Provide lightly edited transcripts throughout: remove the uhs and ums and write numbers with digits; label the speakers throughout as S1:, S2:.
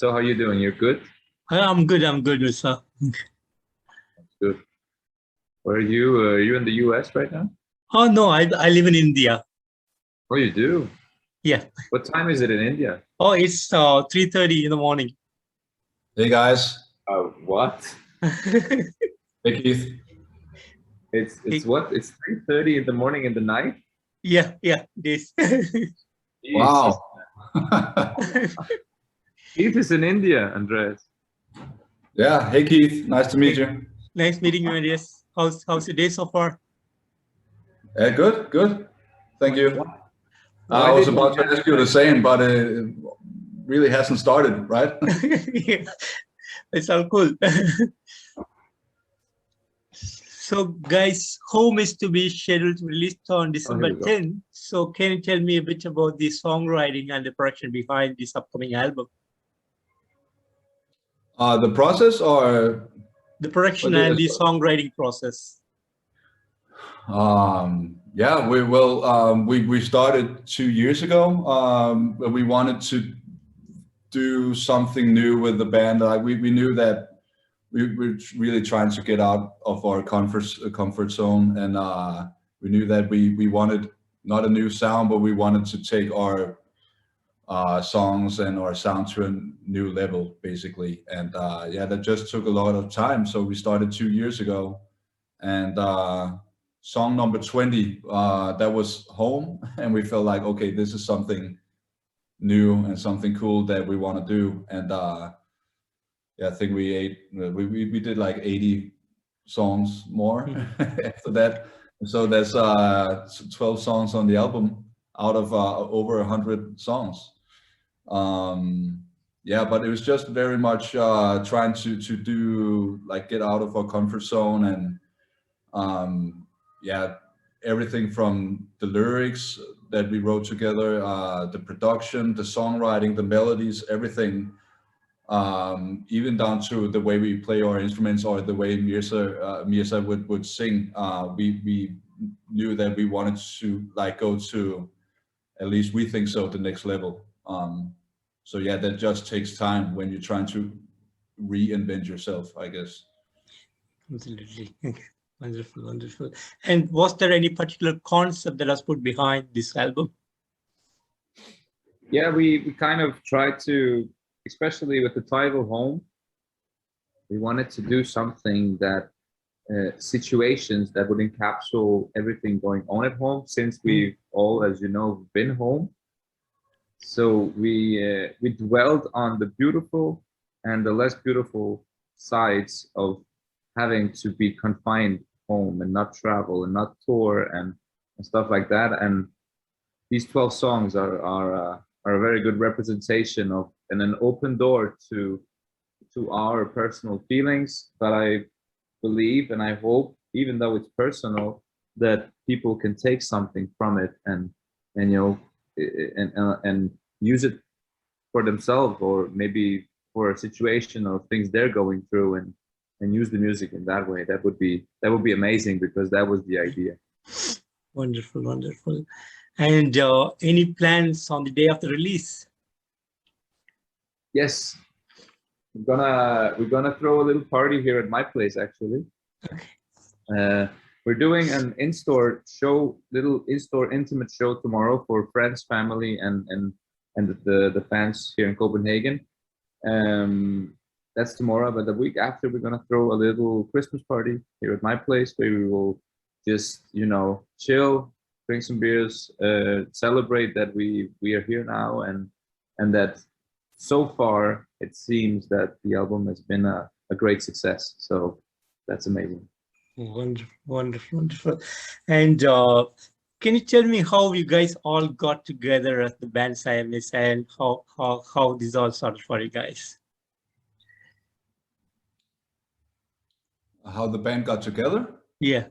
S1: So how you doing? You're good?
S2: I'm good. I'm good, sir.
S1: Good. Where are you? Are you in the US right now?
S2: Oh no, I live in India.
S1: Oh, you do?
S2: Yeah.
S1: What time is it in India?
S2: Oh, it's 3:30 in the morning.
S3: Hey guys,
S1: Oh, what?
S3: hey Keith.
S1: It's what? It's 3:30 in the morning in the night?
S2: Yeah, this.
S1: Jesus.
S3: Wow.
S1: Keith is in India, Andres.
S3: Yeah, hey Keith, nice to meet you.
S2: Nice meeting you, Elias. How's your day so far?
S3: Good. Thank you.
S1: Why
S3: I was
S1: did you
S3: about to ask you the same, but it really hasn't started, right?
S2: Yeah, it's all cool. So, guys, Home is to be scheduled to release on
S1: Oh, here
S2: December
S1: we go.
S2: 10th. So, can you tell me a bit about the songwriting and the production behind this upcoming album?
S3: The process or
S2: The production and the songwriting process.
S3: yeah, we started 2 years ago. We wanted to do something new with the band. We knew that we were really trying to get out of our comfort zone, and we knew that we wanted not a new sound, but we wanted to take our songs and our sound to a new level, basically. And yeah, that just took a lot of time. So we started 2 years ago, and song number 20, that was Home, and we felt like, okay, this is something new and something cool that we want to do. And yeah, I think we did like 80 songs more after that. So there's 12 songs on the album out of over 100 songs. Yeah, but it was just very much trying to do, like, get out of our comfort zone. And yeah, everything from the lyrics that we wrote together, the production, the songwriting, the melodies, everything, even down to the way we play our instruments or the way Mirza would sing. We knew that we wanted to, like, go to, at least we think so, the next level. So yeah, that just takes time when you're trying to reinvent yourself, I guess.
S2: Absolutely. Wonderful. And was there any particular concept that was put behind this album?
S1: Yeah, we kind of tried to, especially with the title Home, we wanted to do something that situations that would encapsulate everything going on at home, since we've all, as you know, been home. So we dwelled on the beautiful and the less beautiful sides of having to be confined home and not travel and not tour and stuff like that. And these 12 songs are a very good representation of, and an open door to our personal feelings. But I believe and I hope, even though it's personal, that people can take something from it and you know and use it for themselves, or maybe for a situation or things they're going through, and use the music in that way. That would be amazing, because that was the idea.
S2: Wonderful. And any plans on the day of the release?
S1: Yes, we're gonna throw a little party here at my place, actually.
S2: Okay.
S1: We're doing an in-store show, little in-store intimate show tomorrow for friends, family, and the fans here in Copenhagen. That's tomorrow, but the week after we're gonna throw a little Christmas party here at my place, where we will just, you know, chill, drink some beers, celebrate that we are here now, and that so far it seems that the album has been a great success. So that's amazing.
S2: Wonderful. And can you tell me how you guys all got together as the band Siamese, and how this all started for you guys?
S3: How the band got together?
S2: Yeah.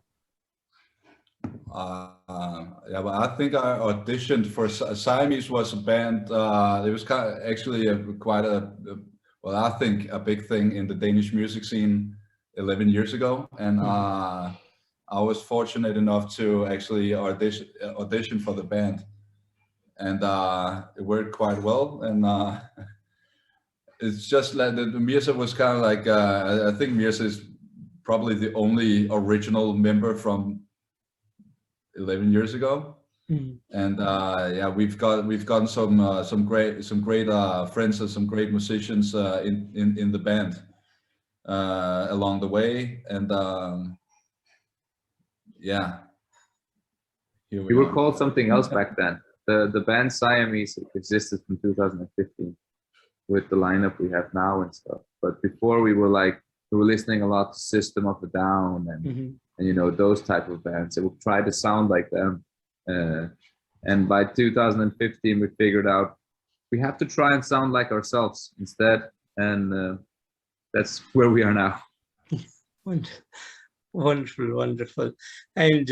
S3: Yeah, but I think I auditioned for Siamese. Was a band. It was actually quite a, well, I think a big thing in the Danish music scene 11 years ago, and I was fortunate enough to actually audition for the band, and it worked quite well. And it's just like the Mirza was kind of like I think Mirza is probably the only original member from 11 years ago. And yeah, we've gotten some great friends and some great musicians in the band along the way, and yeah, here
S1: We
S3: we
S1: were
S3: are.
S1: called something else back then. The band Siamese existed from 2015 with the lineup we have now and stuff. But before we were listening a lot to System of a Down and you know, those type of bands. So we tried to sound like them. And by 2015, we figured out we have to try and sound like ourselves instead. And that's where we are now.
S2: Wonderful, wonderful. And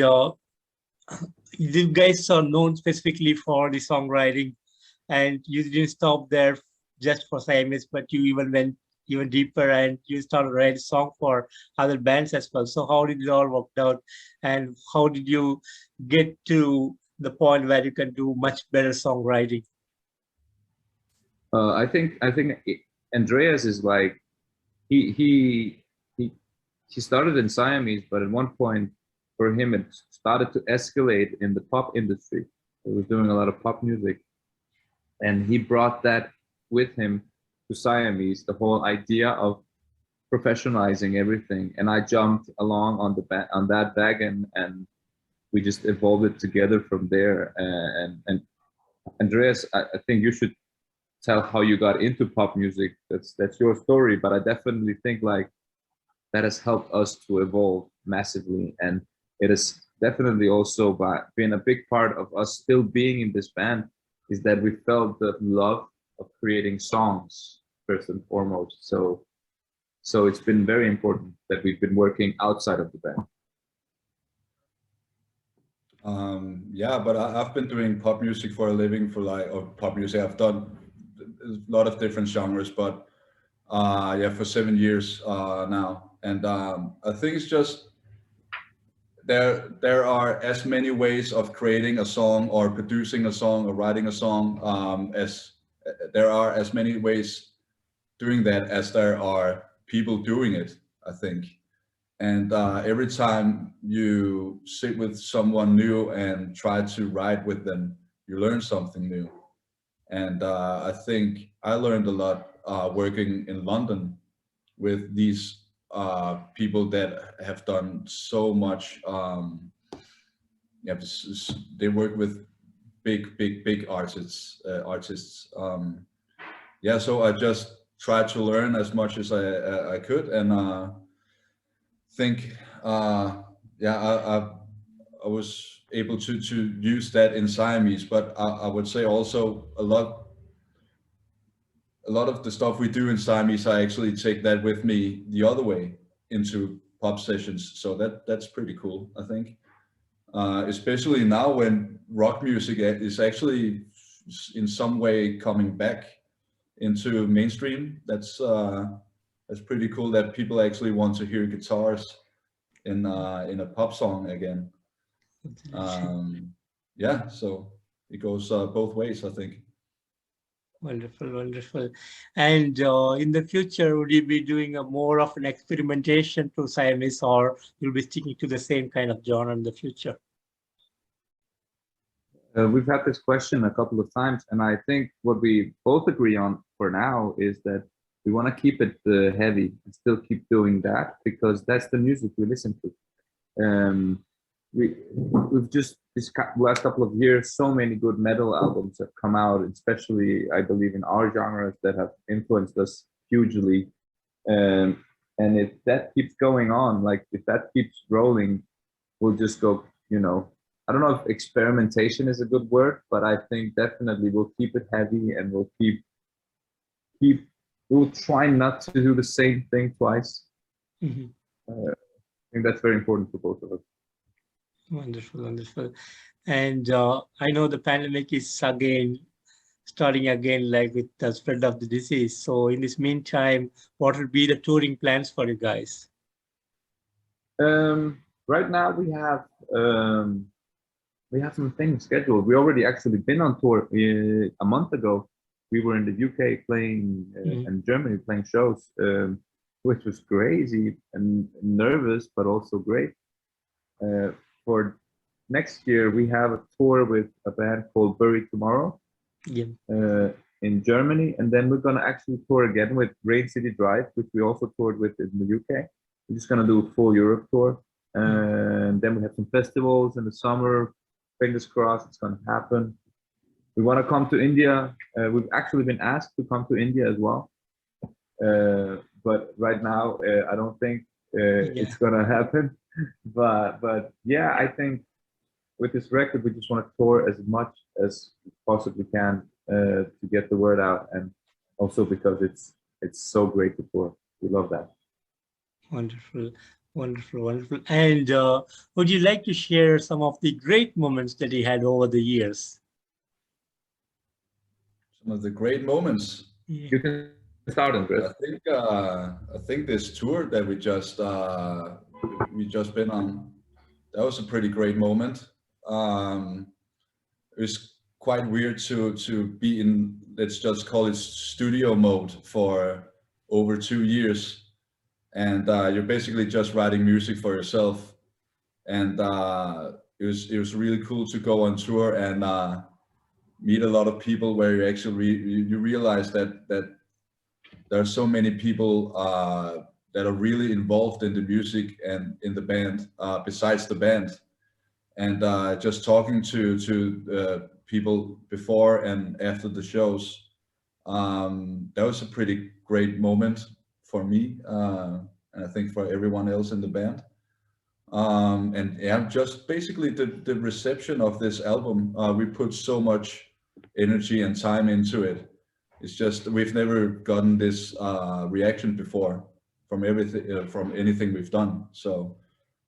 S2: you guys are known specifically for the songwriting, and you didn't stop there just for Siamese, but you even went even deeper and you started writing song for other bands as well. So how did it all work out, and how did you get to the point where you can do much better songwriting?
S1: I think Andreas is like he started in Siamese, but at one point for him it started to escalate in the pop industry. He was doing a lot of pop music, and he brought that with him to Siamese, the whole idea of professionalizing everything. And I jumped along on that wagon, and we just evolved it together from there. And Andreas, I think you should tell how you got into pop music. That's your story, but I definitely think like that has helped us to evolve massively, and it has definitely also been a big part of us still being in this band, is that we felt the love of creating songs first and foremost. So it's been very important that we've been working outside of the band.
S3: Yeah, but I've been doing pop music for a living or pop music. I've done a lot of different genres, but yeah, for 7 years now. And I think it's just there are as many ways of creating a song or producing a song or writing a song as there are as many ways doing that as there are people doing it, I think. And every time you sit with someone new and try to write with them, you learn something new. And I think I learned a lot working in London with these people that have done so much. Yeah, they work with big artists. Yeah, so I just tried to learn as much as I could, and think yeah, I was able to use that in Siamese, but I would say also a lot of the stuff we do in Siamese, I actually take that with me the other way into pop sessions. So that's pretty cool, I think. Especially now when rock music is actually in some way coming back into mainstream. That's pretty cool that people actually want to hear guitars in a pop song again. Yeah, so it goes both ways, I think.
S2: Wonderful, wonderful. And in the future, would you be doing a more of an experimentation to Siamese, or you'll be sticking to the same kind of genre in the future?
S1: We've had this question a couple of times, and I think what we both agree on for now is that we want to keep it heavy and still keep doing that, because that's the music we listen to. We've just this last couple of years, so many good metal albums have come out, especially I believe in our genres, that have influenced us hugely. And if that keeps going on, like if that keeps rolling, we'll just go, you know, I don't know if experimentation is a good word, but I think definitely we'll keep it heavy, and we'll try not to do the same thing twice. I think that's very important for both of us.
S2: Wonderful, wonderful. And I know the pandemic is starting again, like with the spread of the disease. So in this meantime, what will be the touring plans for you guys?
S1: Right now we have some things scheduled. We already actually been on tour a month ago. we were in the UK playing
S2: Mhm.
S1: and Germany playing shows, which was crazy and nervous, but also great. For next year, we have a tour with a band called Bury Tomorrow
S2: Yeah.
S1: in Germany, and then we're gonna actually tour again with Rain City Drive, which we also toured with in the UK. We're just gonna do a full Europe tour, and then we have some festivals in the summer. Fingers crossed, it's gonna happen. We want to come to India. We've actually been asked to come to India as well, but right now I don't think it's gonna happen. But yeah, I think with this record we just want to tour as much as we possibly can to get the word out, and also because it's so great to tour. We love that.
S2: Wonderful, wonderful, wonderful. And would you like to share some of the great moments that you had over the years?
S3: Some of the great moments.
S2: Yeah.
S1: You can start, Andres.
S3: I think this tour that we just been on, that was a pretty great moment. It was quite weird to be in, let's just call it studio mode for over 2 years, and you're basically just writing music for yourself. And it was really cool to go on tour and meet a lot of people where you actually you realize that there are so many people that are really involved in the music and in the band besides the band. And just talking to people before and after the shows, that was a pretty great moment for me, and I think for everyone else in the band. And yeah, just basically the reception of this album, we put so much energy and time into it. It's just we've never gotten this reaction before from everything, from anything we've done. So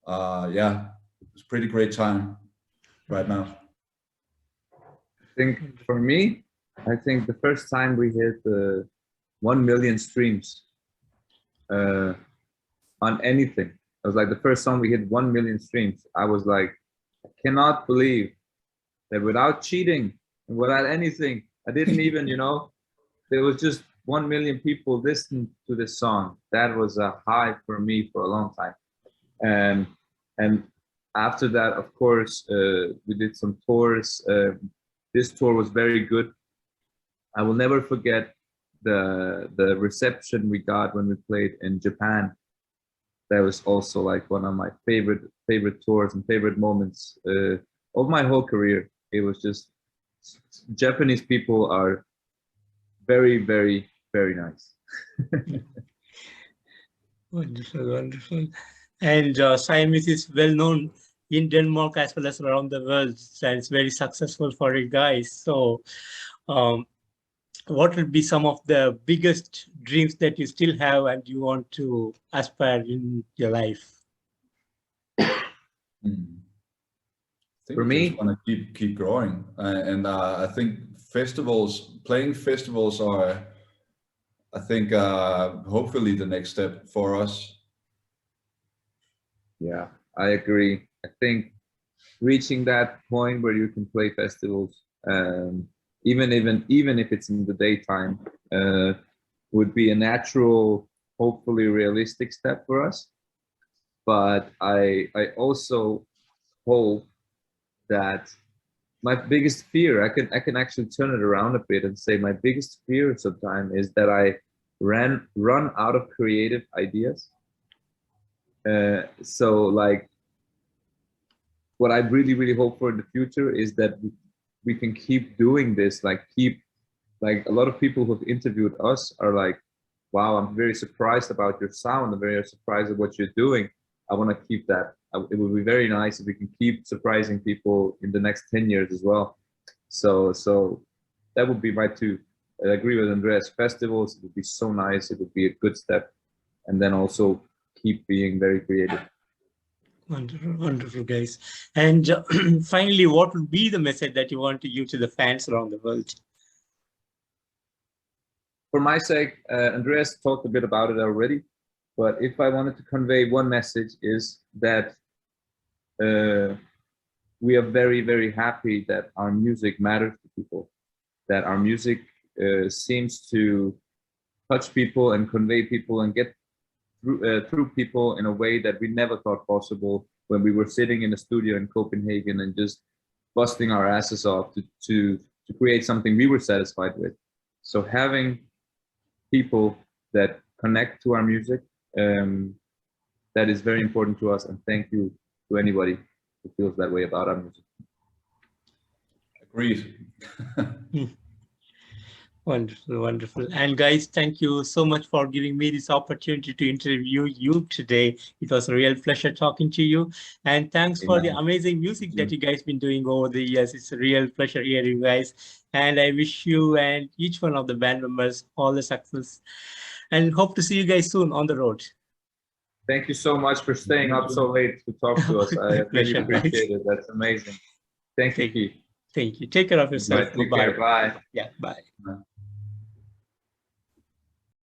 S3: yeah, it's a pretty great time right now.
S1: I think for me, I think the first time we hit the 1 million streams on anything, it was like the first song we hit 1 million streams. I was like, I cannot believe that without cheating and without anything, I didn't even, there was just 1 million people listening to this song. That was a high for me for a long time. And after that, of course, we did some tours. This tour was very good. I will never forget the reception we got when we played in Japan. That was also like one of my favorite tours and favorite moments of my whole career. It was just Japanese people are very, very, very nice.
S2: Wonderful, wonderful. And Siamese is well known in Denmark as well as around the world, and it's very successful for you guys. So, what would be some of the biggest dreams that you still have and you want to aspire in your life?
S3: Hmm. I think
S1: For
S3: we just
S1: me,
S3: want to keep growing, and I think playing festivals are, I think, hopefully the next step for us.
S1: yeah, I agree. I think reaching that point where you can play festivals, even if it's in the daytime, would be a natural, hopefully realistic step for us. But I also hope that my biggest fear, I can actually turn it around a bit and say my biggest fear sometimes is that I run out of creative ideas. So like what I really, really hope for in the future is that we can keep doing this, like a lot of people who've interviewed us are like, wow, I'm very surprised about your sound. I'm very surprised at what you're doing. I want to keep that. It would be very nice if we can keep surprising people in the next 10 years as well. So that would be my two. I agree with Andreas. Festivals, it would be so nice. It would be a good step. And then also keep being very creative.
S2: Wonderful, wonderful, guys. And finally, what would be the message that you want to give to the fans around the world?
S1: For my sake, Andreas talked a bit about it already, but if I wanted to convey one message is that we are very, very happy that our music matters to people, that our music seems to touch people and convey people and get through people in a way that we never thought possible when we were sitting in a studio in Copenhagen and just busting our asses off to create something we were satisfied with. So having people that connect to our music, that is very important to us, and thank you to anybody who feels that way about our music.
S3: Agreed.
S2: Wonderful, wonderful. And guys, thank you so much for giving me this opportunity to interview you today. It was a real pleasure talking to you. And thanks for the amazing music that you guys been doing over the years. It's a real pleasure hearing you guys. And I wish you and each one of the band members all the success. And hope to see you guys soon on the road.
S1: Thank you so much for staying up so late to talk to us. I really appreciate it. That's amazing. Thank you, Keith.
S2: Thank you. Take care of yourself.
S1: Take care. Bye.
S2: Yeah, bye.